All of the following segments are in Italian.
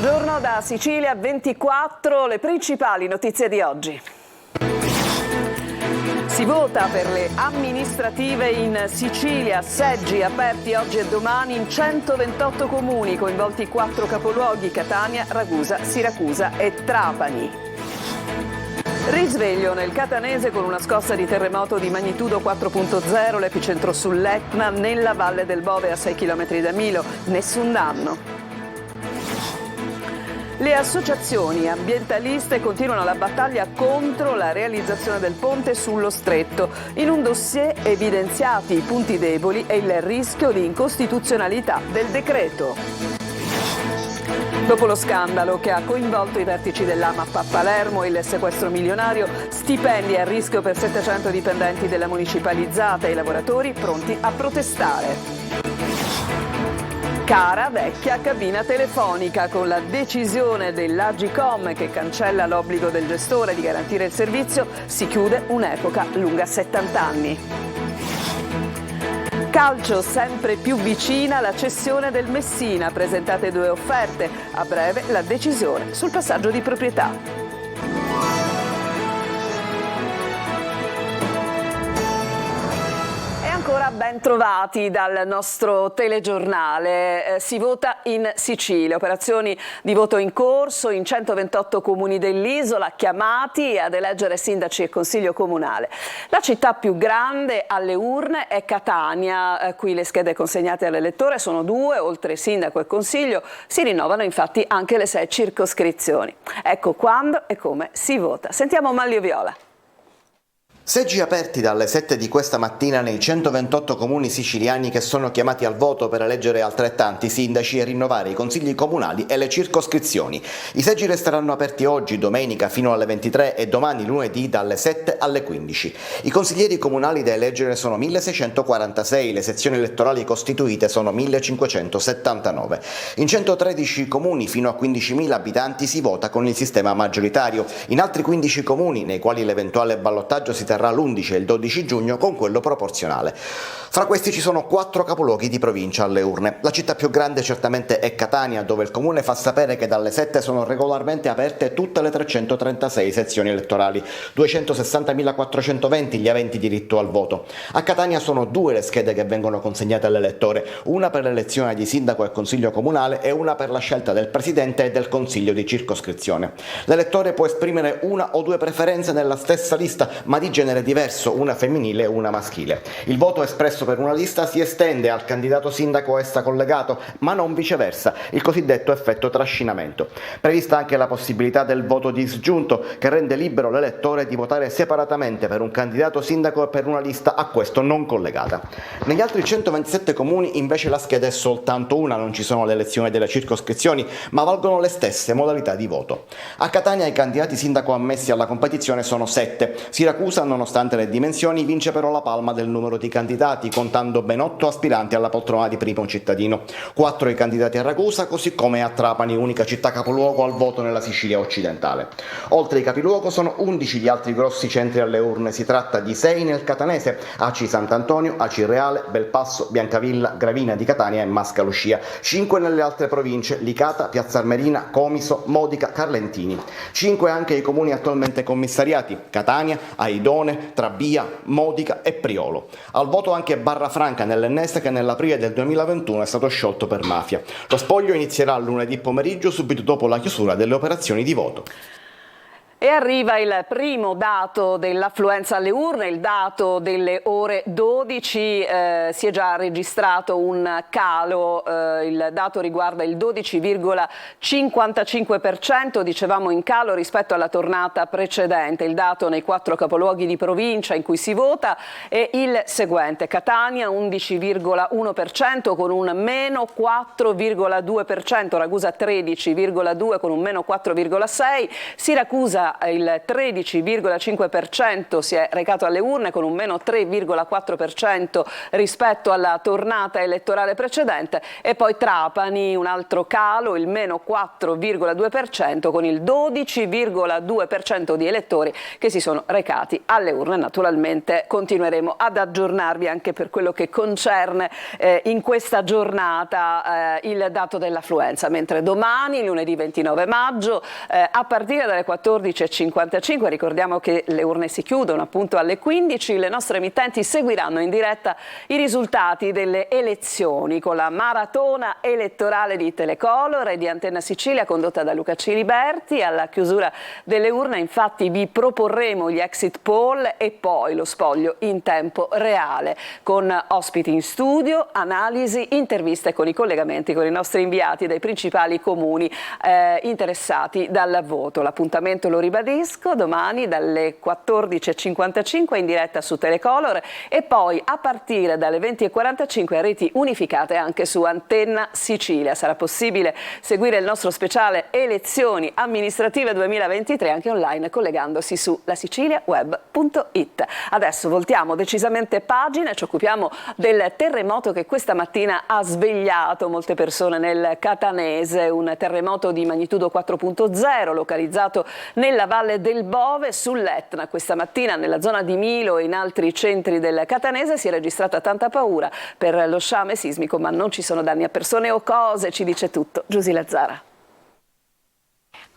Buongiorno da Sicilia 24, le principali notizie di oggi. Si vota per le amministrative in Sicilia, seggi aperti oggi e domani in 128 comuni, coinvolti 4 capoluoghi: Catania, Ragusa, Siracusa e Trapani. Risveglio nel Catanese con una scossa di terremoto di magnitudo 4.0, l'epicentro sull'Etna, nella Valle del Bove a 6 km da Milo, nessun danno. Le associazioni ambientaliste continuano la battaglia contro la realizzazione del ponte sullo Stretto. In un dossier evidenziati i punti deboli e il rischio di incostituzionalità del decreto. Dopo lo scandalo che ha coinvolto i vertici dell'AMAP a Palermo e il sequestro milionario, stipendi a rischio per 700 dipendenti della municipalizzata e i lavoratori pronti a protestare. Cara vecchia cabina telefonica, con la decisione dell'Agcom che cancella l'obbligo del gestore di garantire il servizio, si chiude un'epoca lunga 70 anni. Calcio sempre più vicina la cessione del Messina, presentate 2 offerte, a breve la decisione sul passaggio di proprietà. Ancora ben trovati dal nostro telegiornale. Si vota in Sicilia, operazioni di voto in corso in 128 comuni dell'isola, chiamati ad eleggere sindaci e consiglio comunale. La città più grande alle urne è Catania, qui le schede consegnate all'elettore sono 2, oltre sindaco e consiglio si rinnovano infatti anche le 6 circoscrizioni. Ecco quando e come si vota. Sentiamo Manlio Viola. Seggi aperti dalle 7 di questa mattina nei 128 comuni siciliani che sono chiamati al voto per eleggere altrettanti sindaci e rinnovare i consigli comunali e le circoscrizioni. I seggi resteranno aperti oggi, domenica, fino alle 23 e domani, lunedì, dalle 7 alle 15. I consiglieri comunali da eleggere sono 1646, le sezioni elettorali costituite sono 1579. In 113 comuni fino a 15.000 abitanti si vota con il sistema maggioritario. In altri 15 comuni, nei quali l'eventuale ballottaggio si terrà l'11 e il 12 giugno, con quello proporzionale. Fra questi ci sono 4 capoluoghi di provincia alle urne. La città più grande certamente è Catania, dove il comune fa sapere che dalle 7 sono regolarmente aperte tutte le 336 sezioni elettorali, 260.420 gli aventi diritto al voto. A Catania sono 2 le schede che vengono consegnate all'elettore, una per l'elezione di sindaco e consiglio comunale e una per la scelta del presidente e del consiglio di circoscrizione. L'elettore può esprimere una o 2 preferenze nella stessa lista, ma di genere diverso, una femminile e una maschile. Il voto espresso per una lista si estende al candidato sindaco a essa collegato, ma non viceversa, il cosiddetto effetto trascinamento. Prevista anche la possibilità del voto disgiunto, che rende libero l'elettore di votare separatamente per un candidato sindaco e per una lista a questo non collegata. Negli altri 127 comuni invece la scheda è soltanto una, non ci sono le elezioni delle circoscrizioni, ma valgono le stesse modalità di voto. A Catania i candidati sindaco ammessi alla competizione sono 7. Siracusa, nonostante le dimensioni, vince però la palma del numero di candidati, contando ben 8 aspiranti alla poltrona di primo cittadino. 4 i candidati a Ragusa, così come a Trapani, unica città capoluogo al voto nella Sicilia occidentale. Oltre i capiluogo sono 11 gli altri grossi centri alle urne, si tratta di 6 nel Catanese: Aci Sant'Antonio, Aci Reale, Belpasso, Biancavilla, Gravina di Catania e Mascalucia. 5 nelle altre province: Licata, Piazza Armerina, Comiso, Modica, Carlentini. 5 anche i comuni attualmente commissariati: Catania, Aidone, Trabia, Modica e Priolo. Al voto anche Barrafranca nell'Ennese, che nell'aprile del 2021 è stato sciolto per mafia. Lo spoglio inizierà lunedì pomeriggio, subito dopo la chiusura delle operazioni di voto. E arriva il primo dato dell'affluenza alle urne, il dato delle ore 12, si è già registrato un calo, il dato riguarda il 12,55%, dicevamo in calo rispetto alla tornata precedente. Il dato nei 4 capoluoghi di provincia in cui si vota è il seguente: Catania 11,1% con un meno 4,2%, Ragusa 13,2% con un meno 4,6%, Siracusa Sicilia il 13,5% si è recato alle urne, con un meno 3,4% rispetto alla tornata elettorale precedente, e poi Trapani un altro calo, il meno 4,2%, con il 12,2% di elettori che si sono recati alle urne. Naturalmente continueremo ad aggiornarvi anche per quello che concerne in questa giornata il dato dell'affluenza, mentre domani, lunedì 29 maggio, a partire dalle 14:55, ricordiamo che le urne si chiudono appunto alle 15, le nostre emittenti seguiranno in diretta i risultati delle elezioni con la maratona elettorale di Telecolor e di Antenna Sicilia condotta da Luca Ciliberti. Alla chiusura delle urne infatti vi proporremo gli exit poll e poi lo spoglio in tempo reale con ospiti in studio, analisi, interviste con i collegamenti con i nostri inviati dai principali comuni interessati dal voto. L'appuntamento, lo ribadisco, domani dalle 14:55 in diretta su Telecolor e poi a partire dalle 20:45 a reti unificate anche su Antenna Sicilia. Sarà possibile seguire il nostro speciale Elezioni amministrative 2023 anche online collegandosi su lasiciliaweb.it. Adesso voltiamo decisamente pagina e ci occupiamo del terremoto che questa mattina ha svegliato molte persone nel Catanese, un terremoto di magnitudo 4.0 localizzato nella Valle del Bove sull'Etna. Questa mattina nella zona di Milo e in altri centri del Catanese si è registrata tanta paura per lo sciame sismico, ma non ci sono danni a persone o cose, ci dice tutto Giusy Lazzara.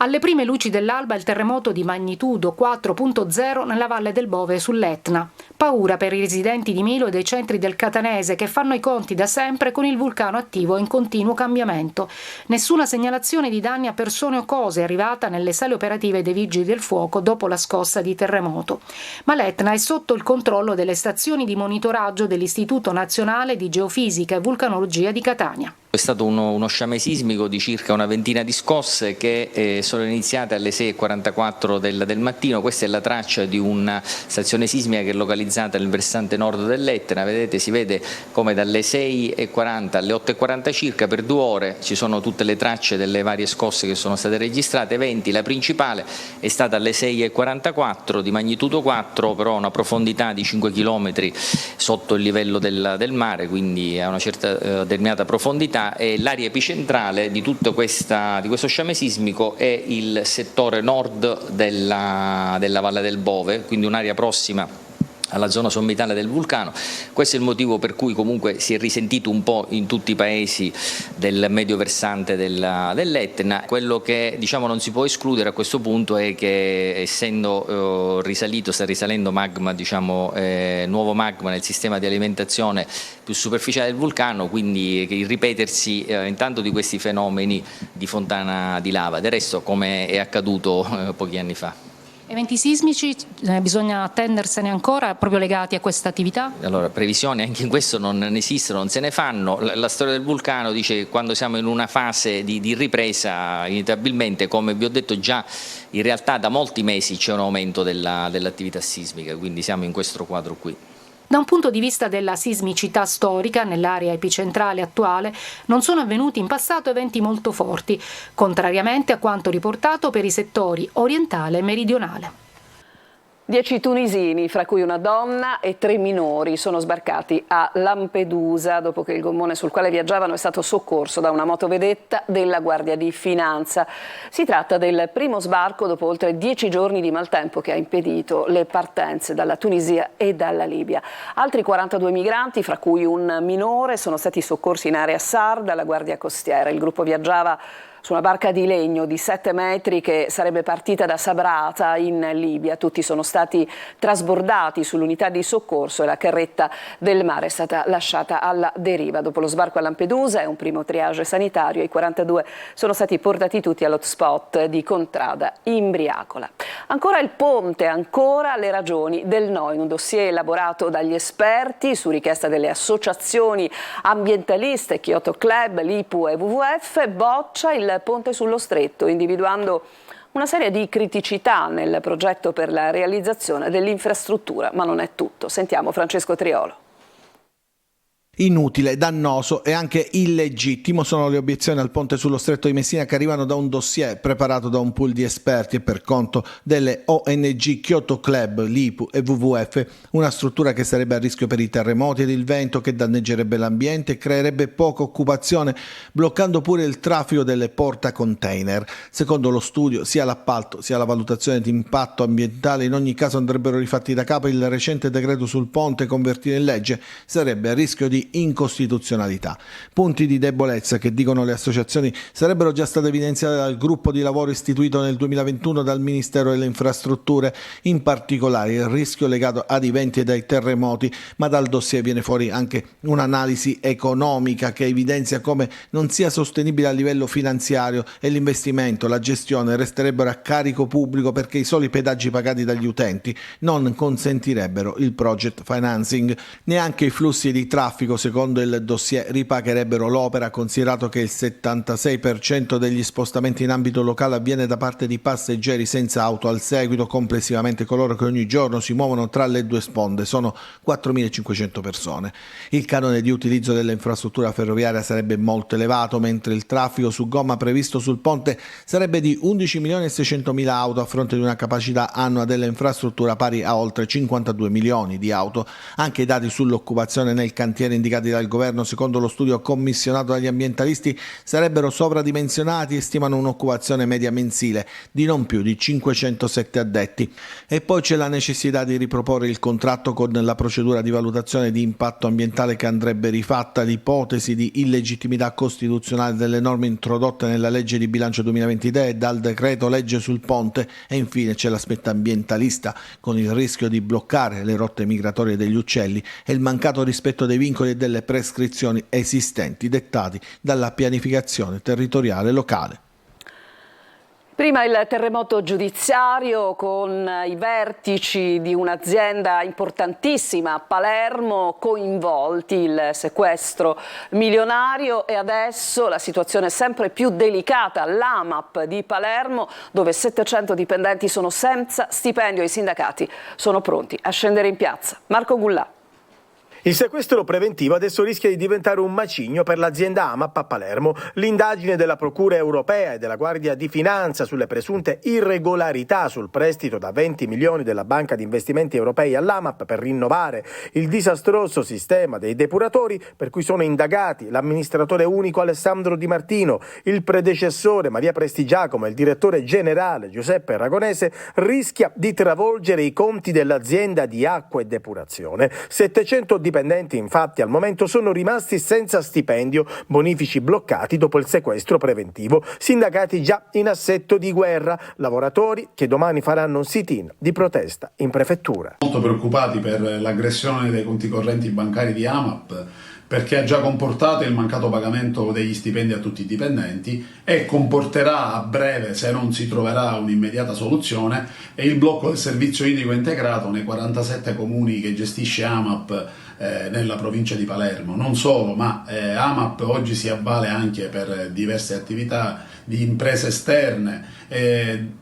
Alle prime luci dell'alba il terremoto di magnitudo 4.0 nella Valle del Bove sull'Etna. Paura per i residenti di Milo e dei centri del Catanese che fanno i conti da sempre con il vulcano attivo in continuo cambiamento. Nessuna segnalazione di danni a persone o cose è arrivata nelle sale operative dei Vigili del Fuoco dopo la scossa di terremoto. Ma l'Etna è sotto il controllo delle stazioni di monitoraggio dell'Istituto Nazionale di Geofisica e Vulcanologia di Catania. È stato uno sciame sismico di circa una ventina di scosse che sono iniziate alle 6:44 del mattino. Questa è la traccia di una stazione sismica che è localizzata nel versante nord dell'Etna. Vedete, si vede come dalle 6:40 alle 8:40 circa per 2 ore ci sono tutte le tracce delle varie scosse che sono state registrate. Eventi, la principale è stata alle 6:44 di magnitudo 4, però a una profondità di 5 km sotto il livello del mare, quindi a una certa determinata profondità. E l'area epicentrale di tutto questo sciame sismico è il settore nord della Valle del Bove, quindi un'area prossima alla zona sommitale del vulcano. Questo è il motivo per cui comunque si è risentito un po' in tutti i paesi del medio versante dell'Etna. Quello che non si può escludere a questo punto è che essendo sta risalendo magma, nuovo magma nel sistema di alimentazione più superficiale del vulcano, quindi il ripetersi intanto di questi fenomeni di fontana di lava, del resto come è accaduto pochi anni fa. Eventi sismici, bisogna attendersene ancora proprio legati a questa attività? Allora, previsioni anche in questo non esistono, non se ne fanno. La storia del vulcano dice che quando siamo in una fase di ripresa, inevitabilmente, come vi ho detto già, in realtà da molti mesi c'è un aumento dell'attività sismica, quindi siamo in questo quadro qui. Da un punto di vista della sismicità storica, nell'area epicentrale attuale, non sono avvenuti in passato eventi molto forti, contrariamente a quanto riportato per i settori orientale e meridionale. 10 tunisini, fra cui una donna e 3 minori, sono sbarcati a Lampedusa dopo che il gommone sul quale viaggiavano è stato soccorso da una motovedetta della Guardia di Finanza. Si tratta del primo sbarco dopo oltre 10 giorni di maltempo che ha impedito le partenze dalla Tunisia e dalla Libia. Altri 42 migranti, fra cui un minore, sono stati soccorsi in area sarda dalla Guardia Costiera. Il gruppo viaggiava su una barca di legno di 7 metri che sarebbe partita da Sabrata in Libia. Tutti sono stati trasbordati sull'unità di soccorso e la carretta del mare è stata lasciata alla deriva. Dopo lo sbarco a Lampedusa e un primo triage sanitario, i 42 sono stati portati tutti all'hotspot di Contrada Imbriacola. Ancora il ponte, ancora le ragioni del no. In un dossier elaborato dagli esperti su richiesta delle associazioni ambientaliste, Kyoto Club, l'IPU e WWF, boccia il ponte sullo Stretto, individuando una serie di criticità nel progetto per la realizzazione dell'infrastruttura, ma non è tutto. Sentiamo Francesco Triolo. Inutile, dannoso e anche illegittimo sono le obiezioni al ponte sullo Stretto di Messina che arrivano da un dossier preparato da un pool di esperti e per conto delle ONG Kyoto Club, l'IPU e WWF, una struttura che sarebbe a rischio per i terremoti ed il vento, che danneggerebbe l'ambiente e creerebbe poca occupazione, bloccando pure il traffico delle portacontainer. Secondo lo studio, sia l'appalto sia la valutazione di impatto ambientale in ogni caso andrebbero rifatti da capo. Il recente decreto sul ponte convertito in legge sarebbe a rischio di incostituzionalità. Punti di debolezza che, dicono le associazioni, sarebbero già state evidenziate dal gruppo di lavoro istituito nel 2021 dal Ministero delle Infrastrutture, in particolare il rischio legato ad eventi e ai terremoti, ma dal dossier viene fuori anche un'analisi economica che evidenzia come non sia sostenibile a livello finanziario e l'investimento, la gestione resterebbero a carico pubblico perché i soli pedaggi pagati dagli utenti non consentirebbero il project financing. Neanche i flussi di traffico, secondo il dossier, ripagherebbero l'opera, considerato che il 76% degli spostamenti in ambito locale avviene da parte di passeggeri senza auto al seguito. Complessivamente coloro che ogni giorno si muovono tra le due sponde sono 4.500 persone. Il canone di utilizzo dell'infrastruttura ferroviaria sarebbe molto elevato, mentre il traffico su gomma previsto sul ponte sarebbe di 11.600.000 auto a fronte di una capacità annua dell'infrastruttura pari a oltre 52 milioni di auto. Anche i dati sull'occupazione nel cantiere indicati dal governo, secondo lo studio commissionato dagli ambientalisti, sarebbero sovradimensionati e stimano un'occupazione media mensile di non più di 507 addetti. E poi c'è la necessità di riproporre il contratto con la procedura di valutazione di impatto ambientale che andrebbe rifatta, l'ipotesi di illegittimità costituzionale delle norme introdotte nella legge di bilancio 2023 e dal decreto legge sul ponte, e infine c'è l'aspetto ambientalista, con il rischio di bloccare le rotte migratorie degli uccelli e il mancato rispetto dei vincoli e delle prescrizioni esistenti dettati dalla pianificazione territoriale locale. Prima il terremoto giudiziario con i vertici di un'azienda importantissima a Palermo coinvolti, il sequestro milionario, e adesso la situazione è sempre più delicata all'AMAP di Palermo, dove 700 dipendenti sono senza stipendio e i sindacati sono pronti a scendere in piazza. Marco Gullà. Il sequestro preventivo adesso rischia di diventare un macigno per l'azienda AMAP a Palermo. L'indagine della Procura europea e della Guardia di Finanza sulle presunte irregolarità sul prestito da 20 milioni della Banca di Investimenti Europei all'AMAP per rinnovare il disastroso sistema dei depuratori, per cui sono indagati l'amministratore unico Alessandro Di Martino, il predecessore Maria Prestigiacomo e il direttore generale Giuseppe Aragonese, rischia di travolgere i conti dell'azienda di acqua e depurazione. 700 dipendenti infatti al momento sono rimasti senza stipendio, bonifici bloccati dopo il sequestro preventivo, sindacati già in assetto di guerra, lavoratori che domani faranno un sit-in di protesta in prefettura. Molto preoccupati per l'aggressione dei conti correnti bancari di AMAP, perché ha già comportato il mancato pagamento degli stipendi a tutti i dipendenti e comporterà a breve, se non si troverà un'immediata soluzione, il blocco del servizio idrico integrato nei 47 comuni che gestisce AMAP nella provincia di Palermo. Non solo, ma AMAP oggi si avvale anche per diverse attività di imprese esterne,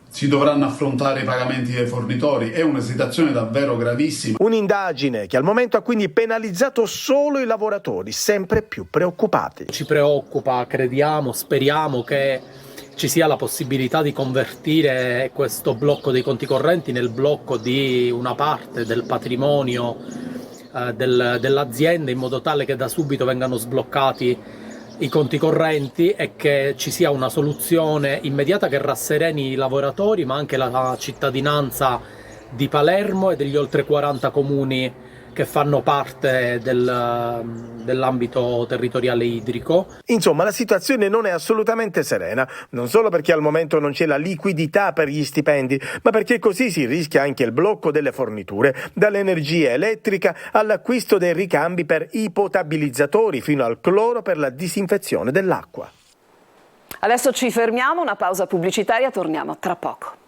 si dovranno affrontare i pagamenti dei fornitori, è una situazione davvero gravissima. Un'indagine che al momento ha quindi penalizzato solo i lavoratori, sempre più preoccupati. Ci preoccupa, crediamo, speriamo che ci sia la possibilità di convertire questo blocco dei conti correnti nel blocco di una parte del patrimonio dell'azienda, in modo tale che da subito vengano sbloccati i conti correnti e che ci sia una soluzione immediata che rassereni i lavoratori, ma anche la cittadinanza di Palermo e degli oltre 40 comuni che fanno parte dell'ambito territoriale idrico. Insomma, la situazione non è assolutamente serena, non solo perché al momento non c'è la liquidità per gli stipendi, ma perché così si rischia anche il blocco delle forniture, dall'energia elettrica all'acquisto dei ricambi per i potabilizzatori fino al cloro per la disinfezione dell'acqua. Adesso ci fermiamo, una pausa pubblicitaria, torniamo tra poco.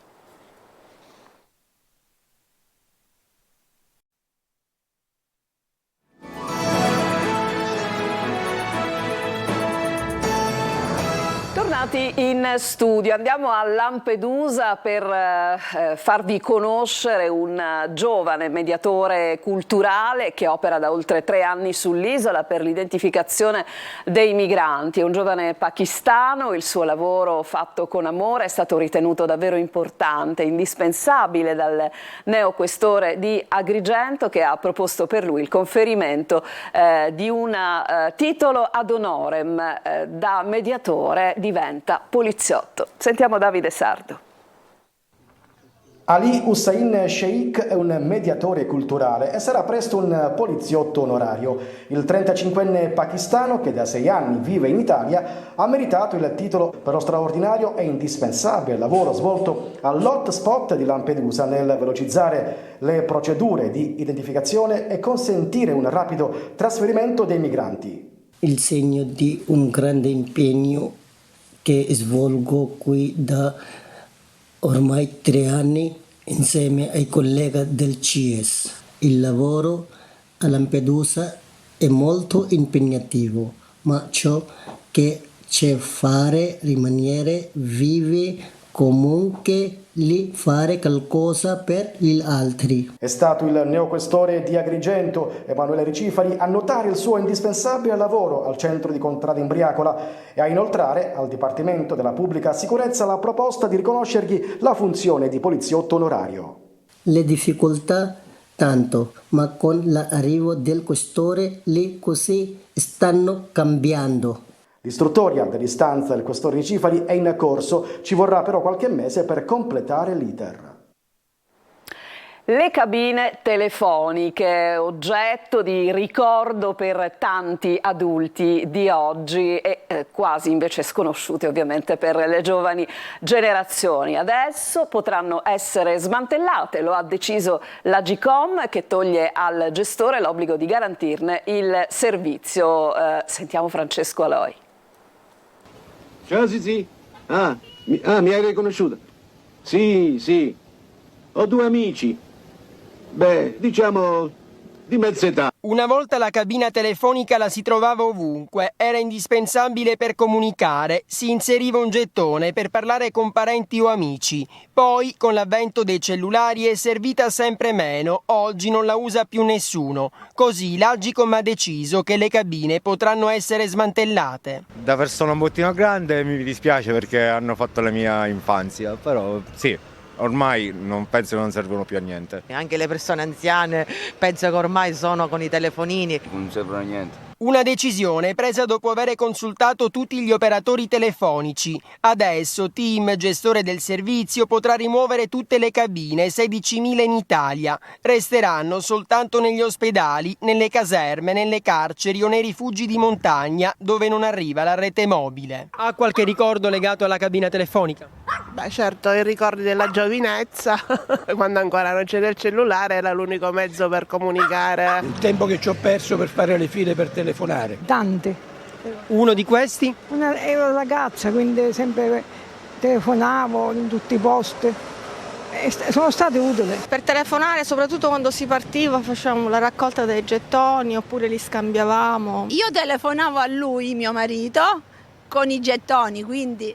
Tornati qui in studio. Andiamo a Lampedusa per farvi conoscere un giovane mediatore culturale che opera da oltre 3 anni sull'isola per l'identificazione dei migranti. È un giovane pakistano, il suo lavoro fatto con amore è stato ritenuto davvero importante, indispensabile dal neoquestore di Agrigento, che ha proposto per lui il conferimento di un titolo ad honorem. Da mediatore diventa poliziotto. Sentiamo Davide Sardo. Ali Hussein Sheikh è un mediatore culturale e sarà presto un poliziotto onorario. Il 35enne pakistano, che da 6 anni vive in Italia, ha meritato il titolo per lo straordinario e indispensabile lavoro svolto all'hotspot di Lampedusa nel velocizzare le procedure di identificazione e consentire un rapido trasferimento dei migranti. Il segno di un grande impegno che svolgo qui da ormai 3 anni insieme ai colleghi del CIES. Il lavoro a Lampedusa è molto impegnativo, ma ciò che c'è fare rimanere vivi comunque lì, fare qualcosa per gli altri. È stato il neoquestore di Agrigento, Emanuele Ricifari, a notare il suo indispensabile lavoro al centro di Contrada Imbriacola e a inoltrare al Dipartimento della Pubblica Sicurezza la proposta di riconoscergli la funzione di poliziotto onorario. Le difficoltà tanto, ma con l'arrivo del questore le cose stanno cambiando. L'istruttoria dell'istanza del questore Ricifari è in corso, ci vorrà però qualche mese per completare l'iter. Le cabine telefoniche, oggetto di ricordo per tanti adulti di oggi e quasi invece sconosciute ovviamente per le giovani generazioni. Adesso potranno essere smantellate, lo ha deciso l'Agcom, che toglie al gestore l'obbligo di garantirne il servizio. Sentiamo Francesco Aloi. Ciao Zizi. Mi hai riconosciuto? Sì. Ho 2 amici. Beh, diciamo di mezza età. Una volta la cabina telefonica la si trovava ovunque, era indispensabile per comunicare, si inseriva un gettone per parlare con parenti o amici. Poi, con l'avvento dei cellulari, è servita sempre meno, oggi non la usa più nessuno. Così l'Agcom ha deciso che le cabine potranno essere smantellate. Da persona un bottino grande mi dispiace perché hanno fatto la mia infanzia, però sì. Ormai penso che non servono più a niente. Anche le persone anziane penso che ormai sono con i telefonini. Non servono a niente. Una decisione presa dopo aver consultato tutti gli operatori telefonici. Adesso TIM, gestore del servizio, potrà rimuovere tutte le cabine, 16.000 in Italia. Resteranno soltanto negli ospedali, nelle caserme, nelle carceri o nei rifugi di montagna dove non arriva la rete mobile. Ha qualche ricordo legato alla cabina telefonica? Beh, certo, i ricordi della giovinezza, quando ancora non c'era il cellulare, era l'unico mezzo per comunicare. Il tempo che ci ho perso per fare le file per telefonare. Tante. Uno di questi? Ero ragazza, quindi sempre telefonavo in tutti i posti. Sono state utili. Per telefonare, soprattutto quando si partiva, facevamo la raccolta dei gettoni oppure li scambiavamo. Io telefonavo a lui, mio marito, con i gettoni, quindi...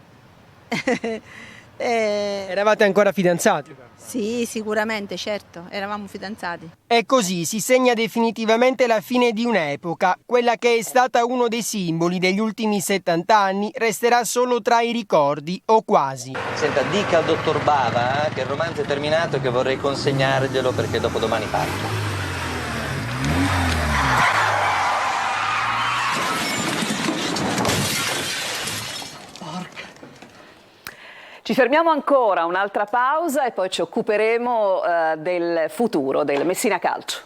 Eravate ancora fidanzati? Sì, sicuramente, certo, eravamo fidanzati. E così si segna definitivamente la fine di un'epoca. Quella che è stata uno dei simboli degli ultimi 70 anni resterà solo tra i ricordi, o quasi. Senta, dica al dottor Bava che il romanzo è terminato e che vorrei consegnarglielo perché dopodomani parto. Ci fermiamo ancora, un'altra pausa e poi ci occuperemo del futuro del Messina Calcio.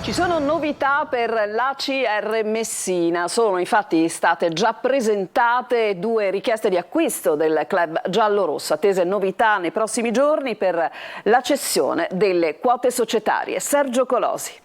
Ci sono novità per l'ACR Messina, sono infatti state già presentate 2 richieste di acquisto del club giallorosso, attese novità nei prossimi giorni per la cessione delle quote societarie. Sergio Colosi.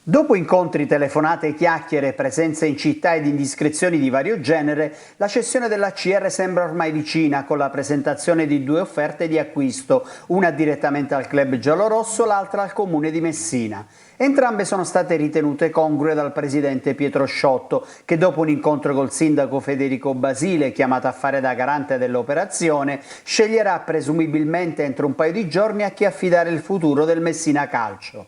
Dopo incontri, telefonate, chiacchiere, presenze in città ed indiscrezioni di vario genere, la cessione della CR sembra ormai vicina, con la presentazione di 2 offerte di acquisto, una direttamente al club giallorosso, l'altra al comune di Messina. Entrambe sono state ritenute congrue dal presidente Pietro Sciotto, che dopo un incontro col sindaco Federico Basile, chiamato a fare da garante dell'operazione, sceglierà presumibilmente entro un paio di giorni a chi affidare il futuro del Messina Calcio.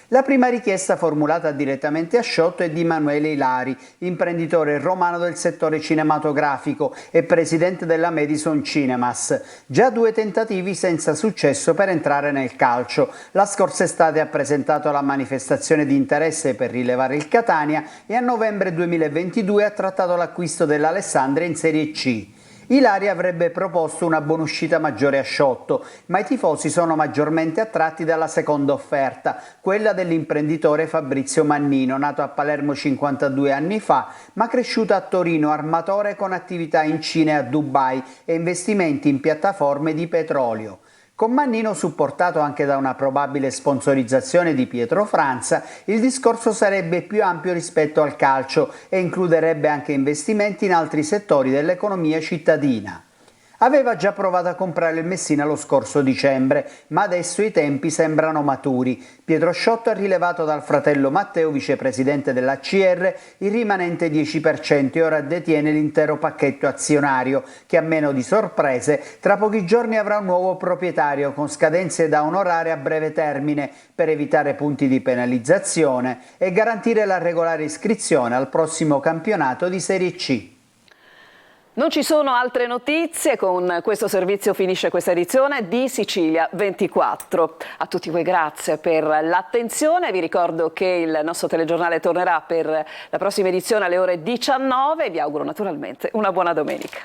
La prima richiesta formulata direttamente a Sciotto è di Emanuele Ilari, imprenditore romano del settore cinematografico e presidente della Madison Cinemas. Già 2 tentativi senza successo per entrare nel calcio. La scorsa estate ha presentato la manifestazione di interesse per rilevare il Catania e a novembre 2022 ha trattato l'acquisto dell'Alessandria in Serie C. Ilari avrebbe proposto una buonuscita maggiore a Sciotto, ma i tifosi sono maggiormente attratti dalla seconda offerta, quella dell'imprenditore Fabrizio Mannino, nato a Palermo 52 anni fa, ma cresciuto a Torino, armatore con attività in Cina e a Dubai e investimenti in piattaforme di petrolio. Con Mannino, supportato anche da una probabile sponsorizzazione di Pietro Franza, il discorso sarebbe più ampio rispetto al calcio e includerebbe anche investimenti in altri settori dell'economia cittadina. Aveva già provato a comprare il Messina lo scorso dicembre, ma adesso i tempi sembrano maturi. Pietro Sciotto ha rilevato dal fratello Matteo, vicepresidente della CR, il rimanente 10% e ora detiene l'intero pacchetto azionario, che a meno di sorprese tra pochi giorni avrà un nuovo proprietario con scadenze da onorare a breve termine per evitare punti di penalizzazione e garantire la regolare iscrizione al prossimo campionato di Serie C. Non ci sono altre notizie, con questo servizio finisce questa edizione di Sicilia 24. A tutti voi grazie per l'attenzione, vi ricordo che il nostro telegiornale tornerà per la prossima edizione alle ore 19 e vi auguro naturalmente una buona domenica.